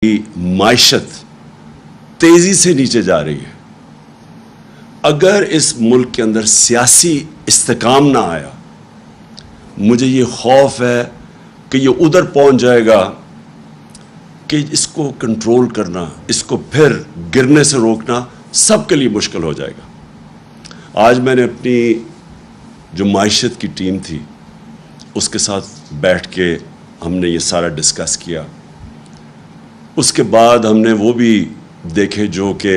معیشت تیزی سے نیچے جا رہی ہے. اگر اس ملک کے اندر سیاسی استحکام نہ آیا, مجھے یہ خوف ہے کہ یہ ادھر پہنچ جائے گا کہ اس کو کنٹرول کرنا, اس کو پھر گرنے سے روکنا سب کے لیے مشکل ہو جائے گا. آج میں نے اپنی جو معیشت کی ٹیم تھی اس کے ساتھ بیٹھ کے ہم نے یہ سارا ڈسکس کیا. اس کے بعد ہم نے وہ بھی دیکھے جو کہ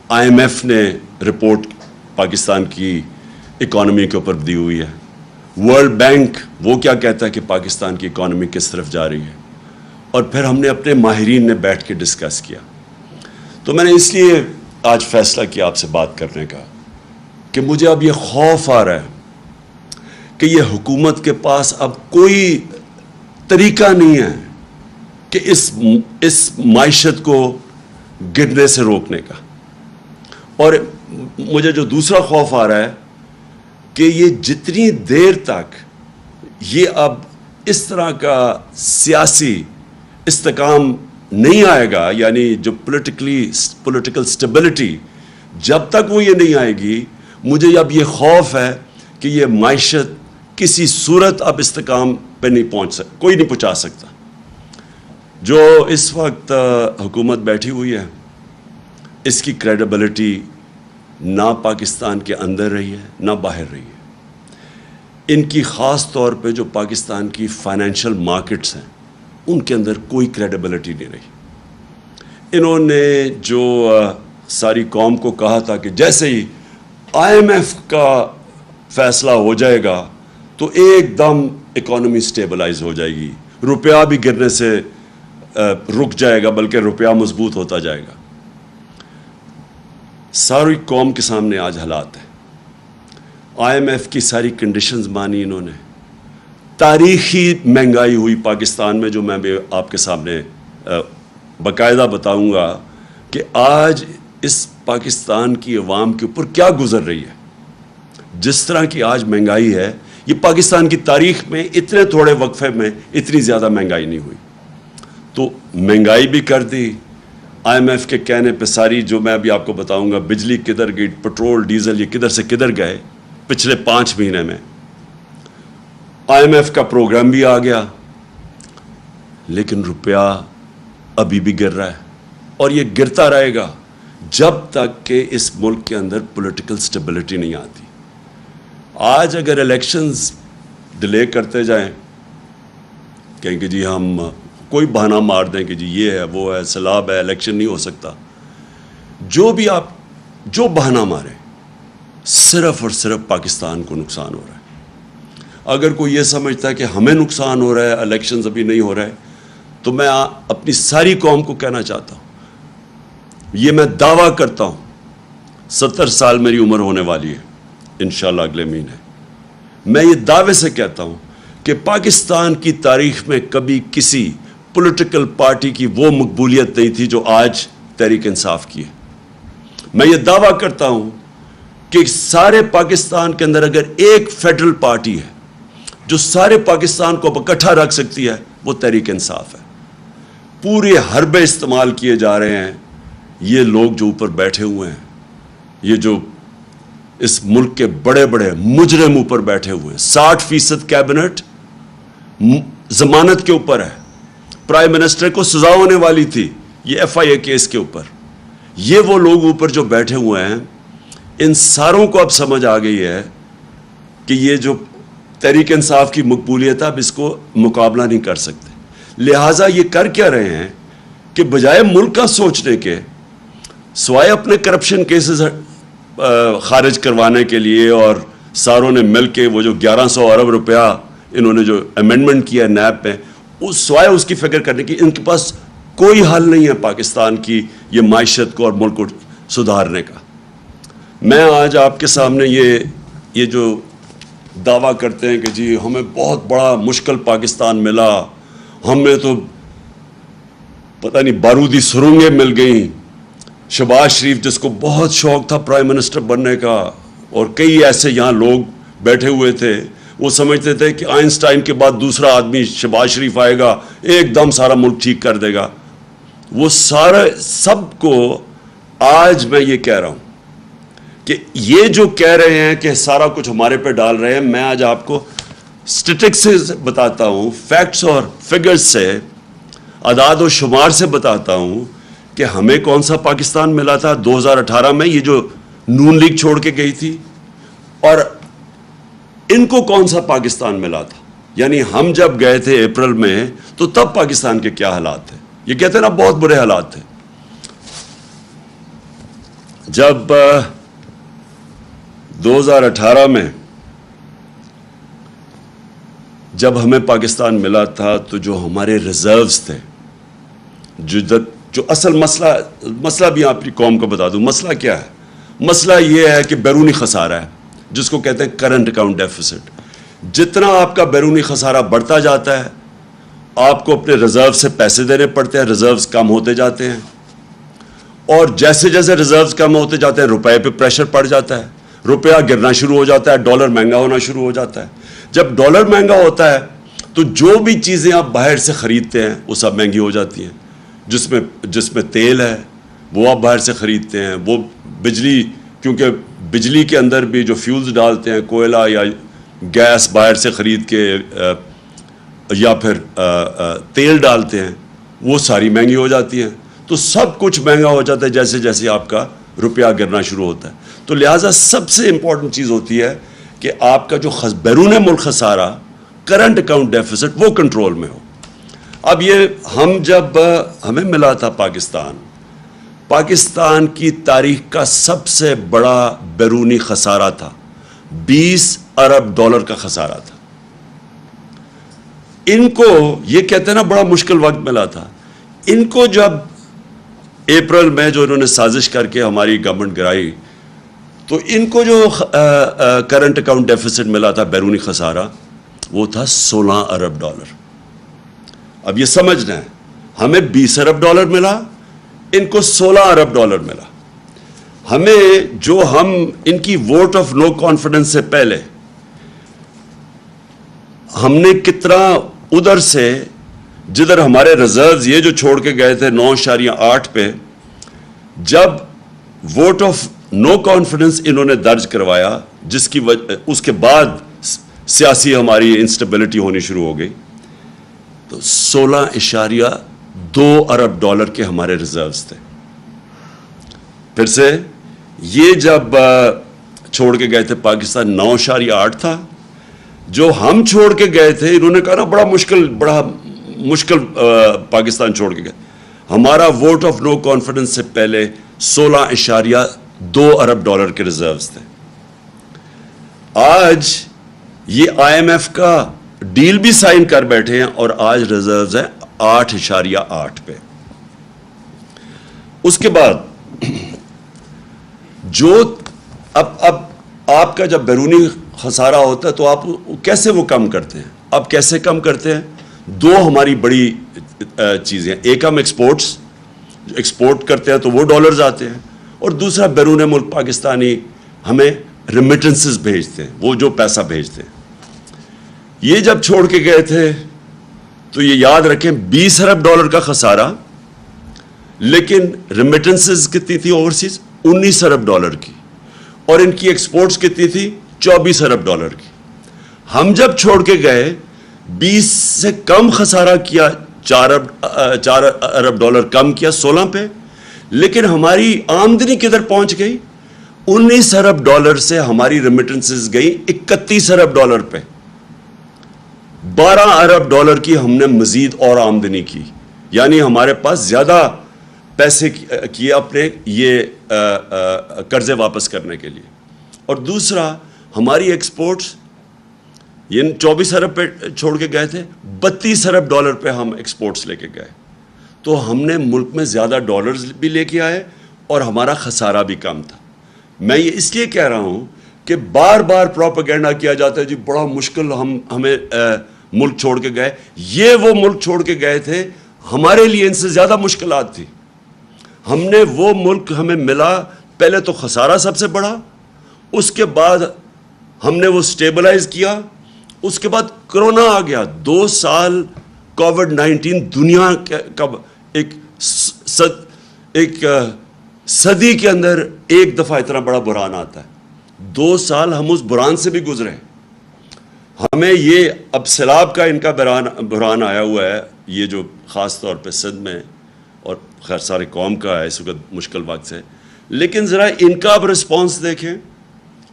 آئی ایم ایف نے رپورٹ پاکستان کی اکانومی کے اوپر دی ہوئی ہے. ورلڈ بینک وہ کیا کہتا ہے کہ پاکستان کی اکانومی کس طرف جا رہی ہے, اور پھر ہم نے اپنے ماہرین نے بیٹھ کے ڈسکس کیا. تو میں نے اس لیے آج فیصلہ کیا آپ سے بات کرنے کا کہ مجھے اب یہ خوف آ رہا ہے کہ یہ حکومت کے پاس اب کوئی طریقہ نہیں ہے کہ اس معیشت کو گرنے سے روکنے کا. اور مجھے جو دوسرا خوف آ رہا ہے کہ یہ جتنی دیر تک یہ اب اس طرح کا سیاسی استحکام نہیں آئے گا, یعنی جو پولیٹیکل سٹیبلٹی, جب تک وہ یہ نہیں آئے گی, مجھے اب یہ خوف ہے کہ یہ معیشت کسی صورت اب استحکام پہ نہیں کوئی نہیں پہنچا سکتا. جو اس وقت حکومت بیٹھی ہوئی ہے اس کی کریڈیبلٹی نہ پاکستان کے اندر رہی ہے نہ باہر رہی ہے. ان کی خاص طور پہ جو پاکستان کی فائنینشیل مارکیٹس ہیں ان کے اندر کوئی کریڈیبلٹی نہیں رہی. انہوں نے جو ساری قوم کو کہا تھا کہ جیسے ہی آئی ایم ایف کا فیصلہ ہو جائے گا تو ایک دم اکانومی سٹیبلائز ہو جائے گی, روپیہ بھی گرنے سے رک جائے گا بلکہ روپیہ مضبوط ہوتا جائے گا. ساری قوم کے سامنے آج حالات ہیں. آئی ایم ایف کی ساری کنڈیشنز مانی انہوں نے. تاریخی مہنگائی ہوئی پاکستان میں, جو میں بھی آپ کے سامنے باقاعدہ بتاؤں گا کہ آج اس پاکستان کی عوام کے اوپر کیا گزر رہی ہے. جس طرح کی آج مہنگائی ہے, یہ پاکستان کی تاریخ میں اتنے تھوڑے وقفے میں اتنی زیادہ مہنگائی نہیں ہوئی. تو مہنگائی بھی کر دی. آئی ایم ایف کے کہنے پہ ساری جو میں ابھی آپ کو بتاؤں گا, بجلی کدھر گئی, پٹرول ڈیزل یہ کدھر سے کدھر گئے پچھلے 5 مہینے میں. آئی ایم ایف کا پروگرام بھی آ گیا, لیکن روپیہ ابھی بھی گر رہا ہے اور یہ گرتا رہے گا جب تک کہ اس ملک کے اندر پولیٹیکل سٹیبلٹی نہیں آتی. آج اگر الیکشنز ڈیلے کرتے جائیں, کہیں کہ جی ہم کوئی بہانہ مار دیں کہ جی یہ ہے وہ ہے سیلاب ہے الیکشن نہیں ہو سکتا, جو بھی آپ جو بہانہ ماریں صرف اور صرف پاکستان کو نقصان ہو رہا ہے. اگر کوئی یہ سمجھتا ہے کہ ہمیں نقصان ہو رہا ہے, الیکشنز ابھی نہیں ہو رہے, تو میں اپنی ساری قوم کو کہنا چاہتا ہوں, یہ میں دعویٰ کرتا ہوں, 70 سال میری عمر ہونے والی ہے انشاءاللہ اگلے مہینے. میں یہ دعوے سے کہتا ہوں کہ پاکستان کی تاریخ میں کبھی کسی پولیٹیکل پارٹی کی وہ مقبولیت نہیں تھی جو آج تحریک انصاف کی ہے. میں یہ دعویٰ کرتا ہوں کہ سارے پاکستان کے اندر اگر ایک فیڈرل پارٹی ہے جو سارے پاکستان کو اکٹھا رکھ سکتی ہے, وہ تحریک انصاف ہے. پورے حربے استعمال کیے جا رہے ہیں. یہ لوگ جو اوپر بیٹھے ہوئے ہیں, یہ جو اس ملک کے بڑے بڑے مجرم اوپر بیٹھے ہوئے ہیں, 60% کیبنٹ ضمانت کے اوپر ہے. پرائم منسٹر کو سزا ہونے والی تھی یہ ایف آئی اے کیس کے اوپر. یہ وہ لوگ اوپر جو بیٹھے ہوئے ہیں, ان ساروں کو اب سمجھ آ گئی ہے کہ یہ جو تحریک انصاف کی مقبولیت ہے اب اس کو مقابلہ نہیں کر سکتے. لہٰذا یہ کر کیا رہے ہیں کہ بجائے ملک کا سوچنے کے, سوائے اپنے کرپشن کیسز خارج کروانے کے لیے, اور ساروں نے مل کے وہ جو 1100 ارب روپیہ انہوں نے جو امینڈمنٹ کیا نیب پہ, سوائے اس کی فکر کرنے کی, ان کے پاس کوئی حل نہیں ہے پاکستان کی یہ معیشت کو اور ملک کو سدھارنے کا. میں آج آپ کے سامنے یہ جو دعویٰ کرتے ہیں کہ جی ہمیں بہت بڑا مشکل پاکستان ملا, ہمیں تو پتہ نہیں بارودی سرنگیں مل گئیں. شہباز شریف جس کو بہت شوق تھا پرائم منسٹر بننے کا, اور کئی ایسے یہاں لوگ بیٹھے ہوئے تھے, وہ سمجھتے تھے کہ آئنسٹائن کے بعد دوسرا آدمی شہباز شریف آئے گا, ایک دم سارا ملک ٹھیک کر دے گا. وہ سب کو آج میں یہ کہہ رہا ہوں کہ یہ جو کہہ رہے ہیں کہ سارا کچھ ہمارے پہ ڈال رہے ہیں، میں آج آپ کو اسٹیٹکس سے بتاتا ہوں، فیکٹس اور فگرز سے، اعداد و شمار سے بتاتا ہوں کہ ہمیں کون سا پاکستان ملا تھا 2018 میں، یہ جو نون لیگ چھوڑ کے گئی تھی، اور ان کو کون سا پاکستان ملا تھا. یعنی ہم جب گئے تھے اپریل میں تو تب پاکستان کے کیا حالات تھے. یہ کہتے ہیں نا بہت برے حالات تھے. جب 2018 میں جب ہمیں پاکستان ملا تھا تو جو ہمارے ریزروز تھے، جو اصل مسئلہ بھی آپ کی قوم کو بتا دوں، مسئلہ کیا ہے؟ مسئلہ یہ ہے کہ بیرونی خسارہ ہے، جس کو کہتے ہیں کرنٹ اکاؤنٹ ڈیفیسٹ. جتنا آپ کا بیرونی خسارہ بڑھتا جاتا ہے، آپ کو اپنے ریزرو سے پیسے دینے پڑتے ہیں، ریزروز کم ہوتے جاتے ہیں، اور جیسے جیسے ریزروز کم ہوتے جاتے ہیں روپے پہ پریشر پڑ جاتا ہے، روپیہ گرنا شروع ہو جاتا ہے، ڈالر مہنگا ہونا شروع ہو جاتا ہے. جب ڈالر مہنگا ہوتا ہے تو جو بھی چیزیں آپ باہر سے خریدتے ہیں وہ سب مہنگی ہو جاتی ہیں. جس میں تیل ہے وہ آپ باہر سے خریدتے ہیں، وہ بجلی، کیونکہ بجلی کے اندر بھی جو فیولز ڈالتے ہیں، کوئلہ یا گیس باہر سے خرید کے یا پھر تیل ڈالتے ہیں، وہ ساری مہنگی ہو جاتی ہیں. تو سب کچھ مہنگا ہو جاتا ہے جیسے جیسے آپ کا روپیہ گرنا شروع ہوتا ہے. تو لہٰذا سب سے امپورٹنٹ چیز ہوتی ہے کہ آپ کا جو بیرون ملک خسارہ، کرنٹ اکاؤنٹ ڈیفیسٹ، وہ کنٹرول میں ہو. اب یہ جب ہمیں ملا تھا پاکستان کی تاریخ کا سب سے بڑا بیرونی خسارہ تھا، 20 ارب ڈالر کا خسارہ تھا. ان کو یہ کہتے ہیں نا بڑا مشکل وقت ملا تھا. ان کو جب اپریل میں جو انہوں نے سازش کر کے ہماری گورنمنٹ گرائی، تو ان کو جو کرنٹ اکاؤنٹ ڈیفیسٹ ملا تھا، بیرونی خسارہ، وہ تھا 16 ارب ڈالر. اب یہ سمجھنا ہے، ہمیں 20 ارب ڈالر ملا، ان کو 16 ارب ڈالر ملا. ہم ان کی ووٹ آف نو کانفیڈنس سے پہلے ہم نے کتنا ادھر سے، جدھر ہمارے ریزروز یہ جو چھوڑ کے گئے تھے 9.8 پہ، جب ووٹ آف نو کانفیڈنس انہوں نے درج کروایا، اس کے بعد سیاسی ہماری انسٹیبلٹی ہونی شروع ہو گئی، تو 16.2 ارب ڈالر کے ہمارے ریزروز تھے. پھر سے یہ جب چھوڑ کے گئے تھے پاکستان 9.8 تھا. جو ہم چھوڑ کے گئے تھے، انہوں نے کہا نا بڑا مشکل پاکستان چھوڑ کے گئے. ہمارا ووٹ آف نو کانفیڈنس سے پہلے 16.2 ارب ڈالر کے ریزروز تھے. آج یہ IMF کا ڈیل بھی سائن کر بیٹھے ہیں اور آج ریزروز ہے 8.8 پہ. اس کے بعد جو اب آپ کا جب بیرونی خسارہ ہوتا ہے تو آپ کیسے وہ کم کرتے ہیں؟ اب کیسے کم کرتے ہیں؟ دو ہماری بڑی چیزیں، ایک ہم ایکسپورٹ کرتے ہیں تو وہ ڈالرز آتے ہیں، اور دوسرا بیرون ملک پاکستانی ہمیں ریمیٹنسز بھیجتے ہیں، وہ جو پیسہ بھیجتے ہیں. یہ جب چھوڑ کے گئے تھے تو یہ یاد رکھیں 20 ارب ڈالر کا خسارہ، لیکن ریمیٹنسز کتنی تھی اوورسیز؟ 19 ارب ڈالر کی، اور ان کی ایکسپورٹس کتنی تھی؟ 24 ارب ڈالر کی. ہم جب چھوڑ کے گئے 20 سے کم خسارہ کیا، 4 ارب ڈالر کم کیا 16 پہ، لیکن ہماری آمدنی کدھر پہنچ گئی؟ 19 ارب ڈالر سے ہماری ریمیٹنسز گئی 31 ارب ڈالر پہ. 12 ارب ڈالر کی ہم نے مزید اور آمدنی کی، یعنی ہمارے پاس زیادہ پیسے کیے اپنے یہ قرضے واپس کرنے کے لیے. اور دوسرا ہماری ایکسپورٹس، یہ 24 ارب پہ چھوڑ کے گئے تھے، 32 ارب ڈالر پہ ہم ایکسپورٹس لے کے گئے. تو ہم نے ملک میں زیادہ ڈالرز بھی لے کے آئے اور ہمارا خسارہ بھی کم تھا. میں یہ اس لیے کہہ رہا ہوں کہ بار بار پروپیگنڈا کیا جاتا ہے جی بڑا مشکل ہمیں ملک چھوڑ کے گئے. یہ وہ ملک چھوڑ کے گئے تھے، ہمارے لیے ان سے زیادہ مشکلات تھی. ہم نے وہ ملک ہمیں ملا، پہلے تو خسارہ سب سے بڑا، اس کے بعد ہم نے وہ سٹیبلائز کیا، اس کے بعد کرونا آ گیا. 2 سال کووڈ 19 دنیا کا ایک ایک صدی کے اندر ایک دفعہ اتنا بڑا بحران آتا ہے. 2 سال ہم اس بحران سے بھی گزرے. ہمیں یہ اب سیلاب کا ان کا بحران آیا ہوا ہے, یہ جو خاص طور پہ سندھ میں اور خیر سارے قوم کا ہے اس وقت مشکل وقت سے, لیکن ذرا ان کا اب رسپانس دیکھیں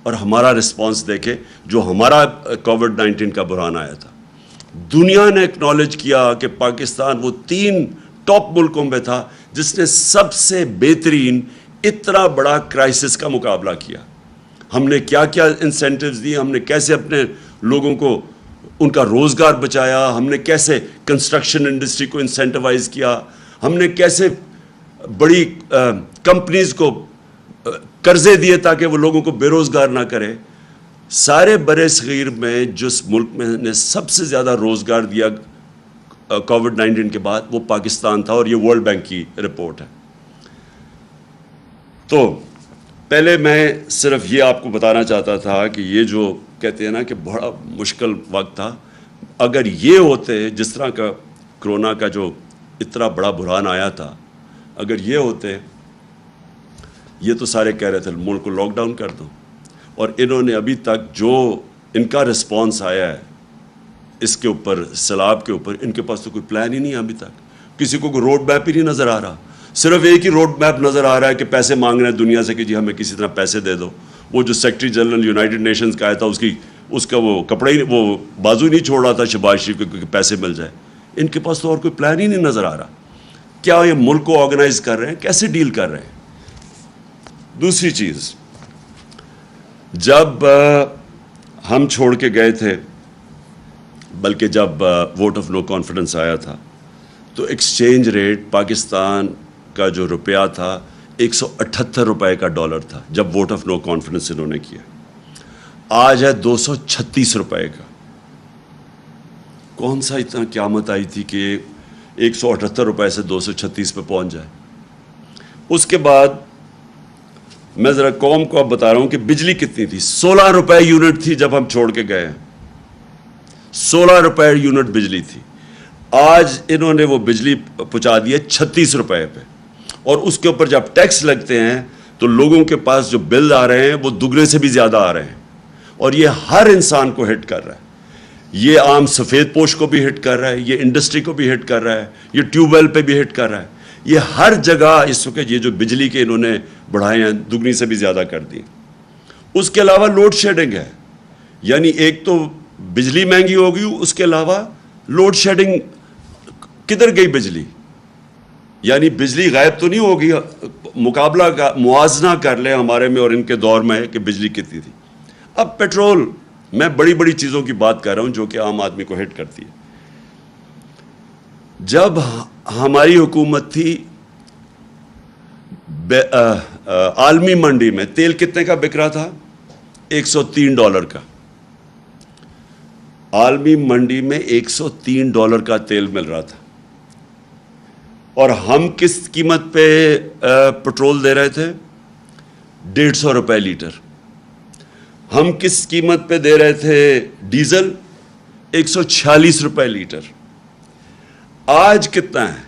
اور ہمارا رسپانس دیکھیں. جو ہمارا کووڈ-19 کا بحران آیا تھا, دنیا نے اکنالج کیا کہ پاکستان وہ 3 ٹاپ ملکوں میں تھا جس نے سب سے بہترین اتنا بڑا کرائسس کا مقابلہ کیا. ہم نے کیا کیا انسینٹیوز دیے, ہم نے کیسے اپنے لوگوں کو ان کا روزگار بچایا, ہم نے کیسے کنسٹرکشن انڈسٹری کو انسینٹیوائز کیا, ہم نے کیسے بڑی کمپنیز کو قرضے دیے تاکہ وہ لوگوں کو بے روزگار نہ کرے. سارے برِ صغیر میں جس ملک میں نے سب سے زیادہ روزگار دیا کووڈ-19 کے بعد وہ پاکستان تھا, اور یہ ورلڈ بینک کی رپورٹ ہے. تو پہلے میں صرف یہ آپ کو بتانا چاہتا تھا کہ یہ جو کہتے ہیں نا کہ بڑا مشکل وقت تھا, اگر یہ ہوتے جس طرح کا کرونا کا جو اتنا بڑا بحران آیا تھا, اگر یہ ہوتے, یہ تو سارے کہہ رہے تھے ملک کو لاک ڈاؤن کر دو, اور انہوں نے ابھی تک جو ان کا رسپانس آیا ہے اس کے اوپر, سیلاب کے اوپر, ان کے پاس تو کوئی پلان ہی نہیں ہے ابھی تک. کسی کو کوئی روڈ میپ ہی نہیں نظر آ رہا. صرف ایک ہی روڈ میپ نظر آ رہا ہے کہ پیسے مانگ رہے ہیں دنیا سے کہ جی ہمیں کسی طرح پیسے دے دو. وہ جو سیکرٹری جنرل یونائٹڈ نیشنز کا آیا تھا اس کا وہ کپڑا ہی, وہ بازو ہی نہیں چھوڑ رہا تھا شہباز شریف کو کہ پیسے مل جائے. ان کے پاس تو اور کوئی پلان ہی نہیں نظر آ رہا. کیا یہ ملک کو آرگنائز کر رہے ہیں, کیسے ڈیل کر رہے ہیں. دوسری چیز, جب ہم چھوڑ کے گئے تھے, بلکہ جب ووٹ آف نو کانفیڈنس آیا تھا, تو ایکسچینج ریٹ پاکستان کا جو روپیہ تھا 178 روپے کا ڈالر تھا جب ووٹ آف نو کانفیڈنس انہوں نے کیا. آج ہے 236 روپے کا. کون سا اتنا قیامت آئی تھی کہ 178 روپے سے 236 پہ پہنچ جائے. اس کے بعد میں ذرا قوم کو اب بتا رہا ہوں کہ بجلی کتنی تھی. 16 روپے یونٹ تھی جب ہم چھوڑ کے گئے ہیں, 16 روپے یونٹ بجلی تھی. آج انہوں نے وہ بجلی پہنچا دی ہے 36 روپے پہ, اور اس کے اوپر جب ٹیکس لگتے ہیں تو لوگوں کے پاس جو بل آ رہے ہیں وہ دگنے سے بھی زیادہ آ رہے ہیں, اور یہ ہر انسان کو ہٹ کر رہا ہے. یہ عام سفید پوش کو بھی ہٹ کر رہا ہے, یہ انڈسٹری کو بھی ہٹ کر رہا ہے, یہ ٹیوب ویل پہ بھی ہٹ کر رہا ہے. یہ ہر جگہ اس وقت یہ جو بجلی کے انہوں نے بڑھائے ہیں دگنی سے بھی زیادہ کر دی. اس کے علاوہ لوڈ شیڈنگ ہے, یعنی ایک تو بجلی مہنگی ہو گئی, اس کے علاوہ لوڈ شیڈنگ. کدھر گئی بجلی؟ یعنی بجلی غائب تو نہیں ہوگی. مقابلہ کا موازنہ کر لیں ہمارے میں اور ان کے دور میں کہ بجلی کتنی تھی. اب پیٹرول, میں بڑی بڑی چیزوں کی بات کر رہا ہوں جو کہ عام آدمی کو ہٹ کرتی ہے. جب ہماری حکومت تھی, عالمی منڈی میں تیل کتنے کا بک رہا تھا؟ $103 کا. عالمی منڈی میں $103 کا تیل مل رہا تھا, اور ہم کس قیمت پہ پیٹرول دے رہے تھے؟ 150 روپے لیٹر. ہم کس قیمت پہ دے رہے تھے ڈیزل؟ 146 روپے لیٹر. آج کتنا ہے؟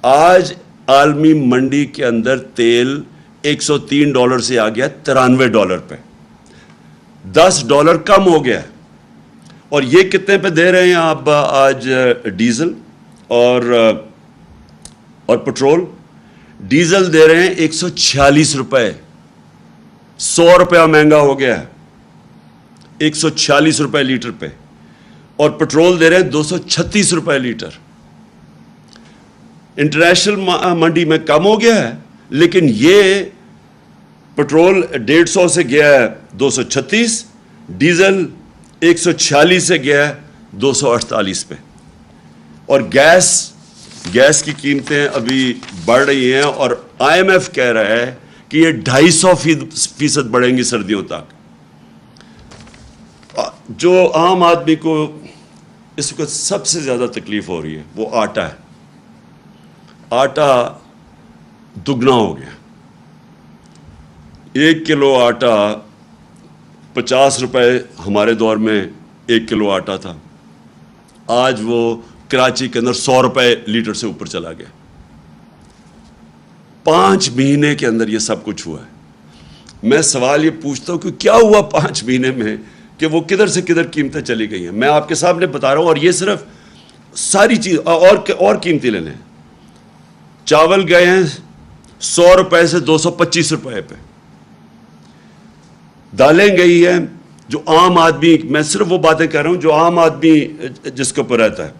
آج عالمی منڈی کے اندر تیل $103 سے آ گیا $93 پہ. $10 کم ہو گیا. اور یہ کتنے پہ دے رہے ہیں آپ آج ڈیزل اور پیٹرول؟ ڈیزل دے رہے ہیں 146 روپے. 100 روپیہ مہنگا ہو گیا ہے 146 روپے لیٹر پہ. اور پیٹرول دے رہے ہیں 236 روپے لیٹر. انٹرنیشنل منڈی میں کم ہو گیا ہے, لیکن یہ پیٹرول 150 سے گیا ہے 236, ڈیزل 146 سے گیا ہے 248 پہ. اور گیس کی قیمتیں ابھی بڑھ رہی ہیں, اور IMF کہہ رہا ہے کہ یہ 250% بڑھیں گی سردیوں تک. جو عام آدمی کو اس وقت سب سے زیادہ تکلیف ہو رہی ہے وہ آٹا ہے. آٹا دگنا ہو گیا. 1 کلو آٹا 50 روپے ہمارے دور میں 1 کلو آٹا تھا. آج وہ کراچی کے اندر 100 روپے لیٹر سے اوپر چلا گیا. 5 مہینے کے اندر یہ سب کچھ ہوا ہے۔ میں سوال یہ پوچھتا ہوں کہ کیا ہوا 5 مہینے میں کہ وہ کدھر سے کدھر قیمتیں چلی گئی ہیں۔ میں آپ کے سامنے بتا رہا ہوں، اور یہ صرف ساری چیز اور قیمتیں لے لیں۔ چاول گئے ہیں 100 روپے سے 225 روپے پہ، دالیں گئی ہیں جو عام آدمی، میں صرف وہ باتیں کر رہا ہوں جو عام آدمی جس کے اوپر رہتا ہے،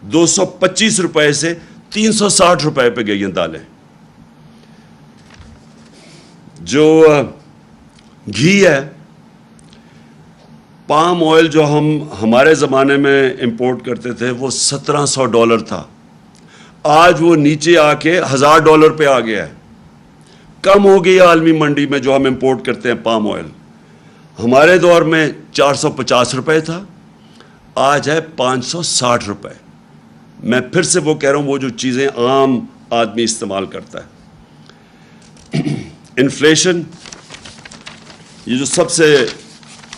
225 روپے سے 360 روپے پہ گئی ہیں دالیں۔ جو گھی ہے، پام آئل جو ہمارے زمانے میں امپورٹ کرتے تھے وہ $1700 تھا، آج وہ نیچے آ کے $1000 پہ آ گیا ہے۔ کم ہو گئی عالمی منڈی میں جو ہم امپورٹ کرتے ہیں پام آئل۔ ہمارے دور میں 450 روپے تھا، آج ہے 560 روپے۔ میں پھر سے وہ کہہ رہا ہوں، وہ جو چیزیں عام آدمی استعمال کرتا ہے۔ انفلیشن، یہ جو سب سے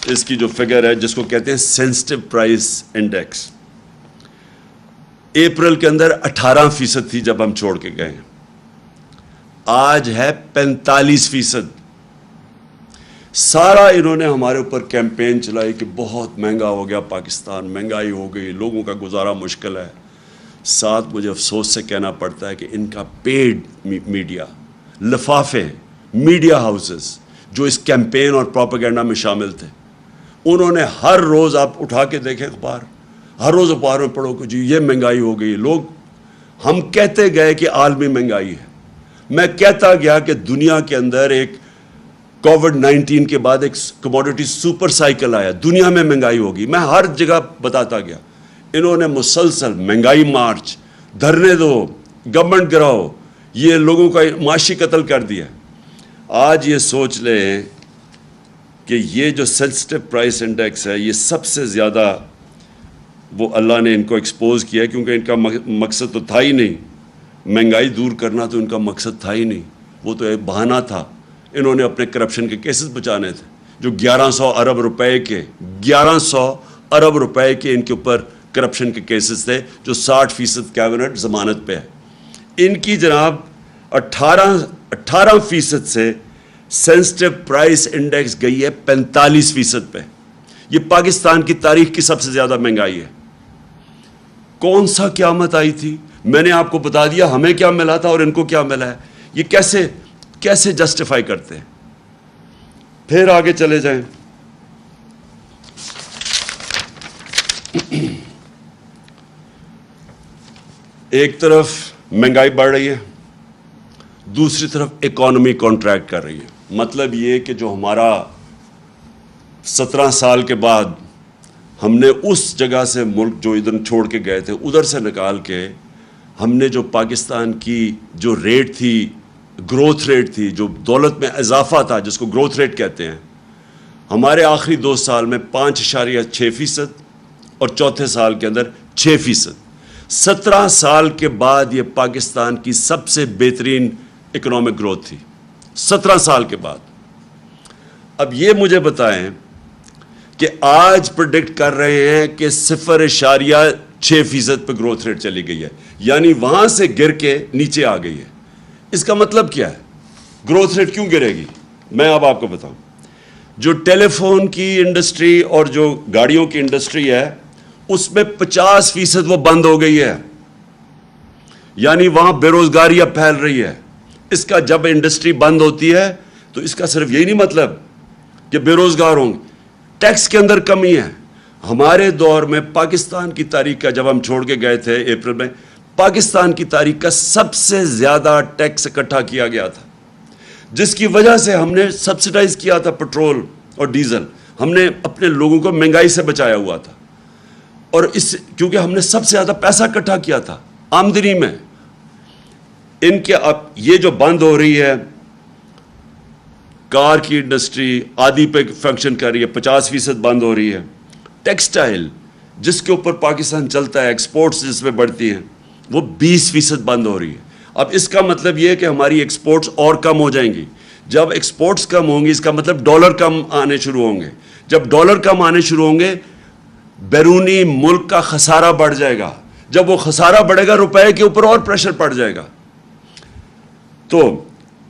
اس کی جو فگر ہے جس کو کہتے ہیں سینسٹیو پرائس انڈیکس، اپریل کے اندر 18% تھی جب ہم چھوڑ کے گئے ہیں، آج ہے 45%۔ سارا انہوں نے ہمارے اوپر کیمپین چلائی کہ بہت مہنگا ہو گیا پاکستان، مہنگائی ہو گئی، لوگوں کا گزارا مشکل ہے۔ ساتھ مجھے افسوس سے کہنا پڑتا ہے کہ ان کا پیڈ میڈیا، لفافے، میڈیا ہاؤسز جو اس کیمپین اور پروپیگنڈا میں شامل تھے، انہوں نے ہر روز، آپ اٹھا کے دیکھیں اخبار، ہر روز اخبار میں پڑھو کہ جی یہ مہنگائی ہو گئی۔ ہم کہتے گئے کہ عالمی مہنگائی ہے، میں کہتا گیا کہ دنیا کے اندر ایک کووڈ-19 کے بعد ایک کموڈٹی سپر سائیکل آیا، دنیا میں مہنگائی ہوگی، میں ہر جگہ بتاتا گیا۔ انہوں نے مسلسل مہنگائی مارچ، دھرنے دو، گورنمنٹ گراؤ، یہ لوگوں کا معاشی قتل کر دیا۔ آج یہ سوچ لیں کہ یہ جو سینسٹیو پرائس انڈیکس ہے، یہ سب سے زیادہ وہ اللہ نے ان کو ایکسپوز کیا ہے، کیونکہ ان کا مقصد تو تھا ہی نہیں، مہنگائی دور کرنا تو ان کا مقصد تھا ہی نہیں، وہ تو ایک بہانہ تھا۔ انہوں نے اپنے کرپشن کے کیسز بچانے تھے، جو 1100 ارب روپے کے 1100 ارب روپے کے ان کے اوپر کرپشن کے کیسز تھے، جو 60% کیبنٹ ضمانت پہ ہے۔ ان کی جناب 18% سے سینسٹیو پرائس انڈیکس گئی ہے 45% پہ۔ یہ پاکستان کی تاریخ کی سب سے زیادہ مہنگائی ہے۔ کون سا قیامت آئی تھی؟ میں نے آپ کو بتا دیا ہمیں کیا ملا تھا اور ان کو کیا ملا ہے۔ یہ کیسے جسٹیفائی کرتے ہیں؟ پھر آگے چلے جائیں۔ ایک طرف مہنگائی بڑھ رہی ہے، دوسری طرف اکانومی کانٹریکٹ کر رہی ہے۔ مطلب یہ کہ جو ہمارا 17 سال کے بعد ہم نے اس جگہ سے ملک جو ادھر چھوڑ کے گئے تھے ادھر سے نکال کے ہم نے جو پاکستان کی جو ریٹ تھی، گروتھ ریٹ تھی، جو دولت میں اضافہ تھا جس کو گروتھ ریٹ کہتے ہیں، ہمارے آخری 2 سال میں 5.6% اور چوتھے سال کے اندر 6%۔ 17 سال کے بعد یہ پاکستان کی سب سے بہترین اکنامک گروتھ تھی، 17 سال کے بعد۔ اب یہ مجھے بتائیں کہ آج پریڈکٹ کر رہے ہیں کہ 0.6% پہ گروتھ ریٹ چلی گئی ہے، یعنی وہاں سے گر کے نیچے آ گئی ہے۔ اس کا مطلب کیا ہے؟ گروتھ ریٹ کیوں گرے گی؟ میں اب آپ کو بتاؤں۔ جو ٹیلی فون کی انڈسٹری اور جو گاڑیوں کی انڈسٹری ہے اس میں 50% وہ بند ہو گئی ہے، یعنی وہاں بے روزگاری اب پھیل رہی ہے۔ اس کا جب انڈسٹری بند ہوتی ہے تو اس کا صرف یہی نہیں مطلب کہ بے روزگار ہوں گے، ٹیکس کے اندر کمی ہے۔ ہمارے دور میں پاکستان کی تاریخ کا، جب ہم چھوڑ کے گئے تھے اپریل میں، پاکستان کی تاریخ کا سب سے زیادہ ٹیکس اکٹھا کیا گیا تھا، جس کی وجہ سے ہم نے سبسڈائز کیا تھا پٹرول اور ڈیزل، ہم نے اپنے لوگوں کو مہنگائی سے بچایا ہوا تھا، اور کیونکہ ہم نے سب سے زیادہ پیسہ اکٹھا کیا تھا آمدنی میں۔ ان کے اب یہ جو بند ہو رہی ہے، کار کی انڈسٹری آدھی پہ فنکشن کر رہی ہے، 50% بند ہو رہی ہے۔ ٹیکسٹائل جس کے اوپر پاکستان چلتا ہے، ایکسپورٹس جس میں بڑھتی ہیں، وہ 20% بند ہو رہی ہے۔ اب اس کا مطلب یہ ہے کہ ہماری ایکسپورٹس اور کم ہو جائیں گی۔ جب ایکسپورٹس کم ہوں گی اس کا مطلب ڈالر کم آنے شروع ہوں گے۔ جب ڈالر کم آنے شروع ہوں گے بیرونی ملک کا خسارہ بڑھ جائے گا۔ جب وہ خسارہ بڑھے گا روپے کے اوپر اور پریشر پڑ جائے گا۔ تو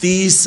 30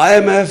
IMF,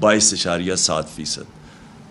22.7%।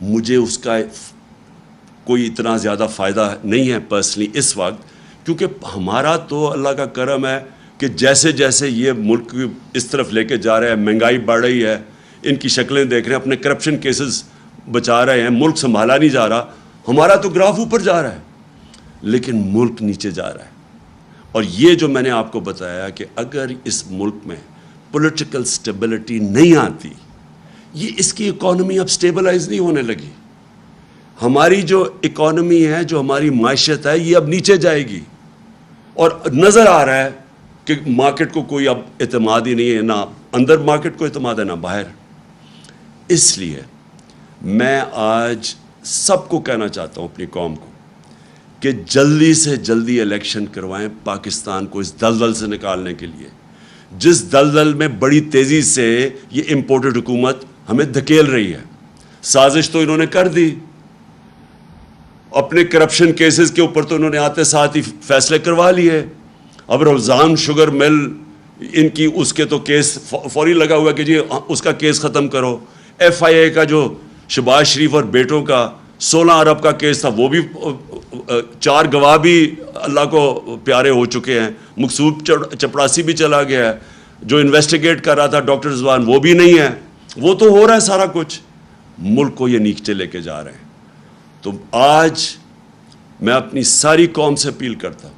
مجھے اس کا کوئی اتنا زیادہ فائدہ نہیں ہے پرسنلی اس وقت، کیونکہ ہمارا تو اللہ کا کرم ہے کہ جیسے جیسے یہ ملک اس طرف لے کے جا رہا ہے، مہنگائی بڑھ رہی ہے، ان کی شکلیں دیکھ رہے ہیں، اپنے کرپشن کیسز بچا رہے ہیں، ملک سنبھالا نہیں جا رہا، ہمارا تو گراف اوپر جا رہا ہے لیکن ملک نیچے جا رہا ہے۔ اور یہ جو میں نے آپ کو بتایا کہ اگر اس ملک میں پولیٹیکل سٹیبلٹی نہیں آتی، یہ اس کی اکانومی اب سٹیبلائز نہیں ہونے لگی، ہماری جو اکانومی ہے، جو ہماری معیشت ہے، یہ اب نیچے جائے گی، اور نظر آ رہا ہے کہ مارکیٹ کو کوئی اب اعتماد ہی نہیں ہے، نہ اندر مارکیٹ کو اعتماد ہے نہ باہر۔ اس لیے میں آج سب کو کہنا چاہتا ہوں، اپنی قوم کو، کہ جلدی سے جلدی الیکشن کروائیں پاکستان کو اس دلدل سے نکالنے کے لیے، جس دلدل میں بڑی تیزی سے یہ امپورٹڈ حکومت ہمیں دھکیل رہی ہے۔ سازش تو انہوں نے کر دی، اپنے کرپشن کیسز کے اوپر تو انہوں نے آتے ساتھ ہی فیصلے کروا لیے۔ اب رمضان شوگر مل ان کی اس کے تو کیس فوری لگا ہوا کہ جی اس کا کیس ختم کرو۔ ایف آئی اے کا جو شہباز شریف اور بیٹوں کا 16 ارب کا کیس تھا، وہ بھی 4 گواہ بھی اللہ کو پیارے ہو چکے ہیں، مقصود چپڑاسی بھی چلا گیا ہے، جو انویسٹیگیٹ کر رہا تھا ڈاکٹر رضوان وہ بھی نہیں ہے، وہ تو ہو رہا ہے سارا کچھ، ملک کو یہ نیچے لے کے جا رہے ہیں۔ تو آج میں اپنی ساری قوم سے اپیل کرتا ہوں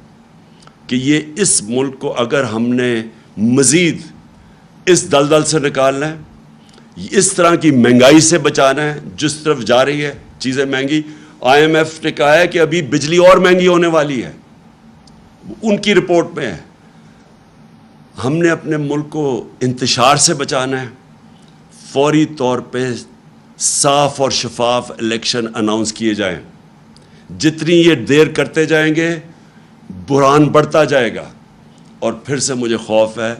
کہ یہ اس ملک کو اگر ہم نے مزید اس دلدل سے نکالنا ہے، اس طرح کی مہنگائی سے بچانا ہے جس طرف جا رہی ہے چیزیں مہنگی، آئی ایم ایف نے کہا ہے کہ ابھی بجلی اور مہنگی ہونے والی ہے، ان کی رپورٹ میں ہے۔ ہم نے اپنے ملک کو انتشار سے بچانا ہے، فوری طور پہ صاف اور شفاف الیکشن اناؤنس کیے جائیں۔ جتنی یہ دیر کرتے جائیں گے بحران بڑھتا جائے گا، اور پھر سے مجھے خوف ہے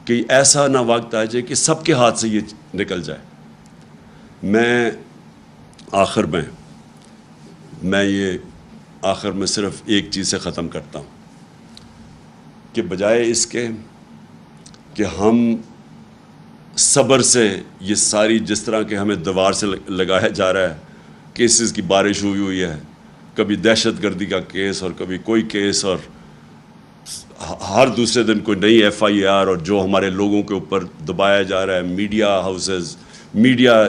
کہ ایسا نہ وقت آ جائے کہ سب کے ہاتھ سے یہ نکل جائے۔ میں آخر میں صرف ایک چیز سے ختم کرتا ہوں کہ بجائے اس کے کہ ہم صبر سے یہ ساری جس طرح کے ہمیں دیوار سے لگایا جا رہا ہے، کیسز کی بارش ہوئی ہے، کبھی دہشت گردی کا کیس اور کبھی کوئی کیس، اور ہر دوسرے دن کوئی نئی ایف آئی آر، اور جو ہمارے لوگوں کے اوپر دبایا جا رہا ہے، میڈیا ہاؤسز، میڈیا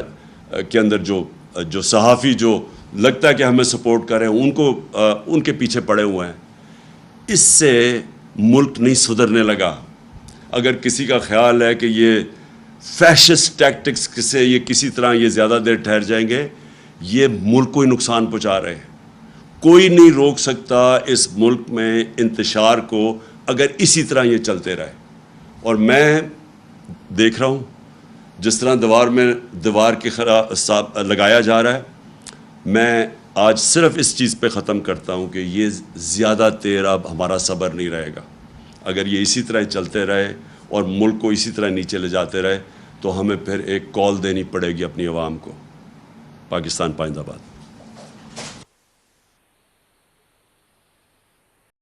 کے اندر جو صحافی جو لگتا ہے کہ ہمیں سپورٹ کر رہے ہیں، ان کے پیچھے پڑے ہوئے ہیں۔ اس سے ملک نہیں سدھرنے لگا۔ اگر کسی کا خیال ہے کہ یہ فیشسٹ ٹیکٹکس سے یہ کسی طرح یہ زیادہ دیر ٹھہر جائیں گے، یہ ملک کو ہی نقصان پہنچا رہے ہیں۔ کوئی نہیں روک سکتا اس ملک میں انتشار کو اگر اسی طرح یہ چلتے رہے۔ اور میں دیکھ رہا ہوں جس طرح دیوار کے خلاف لگایا جا رہا ہے، میں آج صرف اس چیز پہ ختم کرتا ہوں کہ یہ زیادہ دیر اب ہمارا صبر نہیں رہے گا۔ اگر یہ اسی طرح چلتے رہے اور ملک کو اسی طرح نیچے لے جاتے رہے تو ہمیں پھر ایک کال دینی پڑے گی اپنی عوام کو۔ پاکستان پائندہ باد۔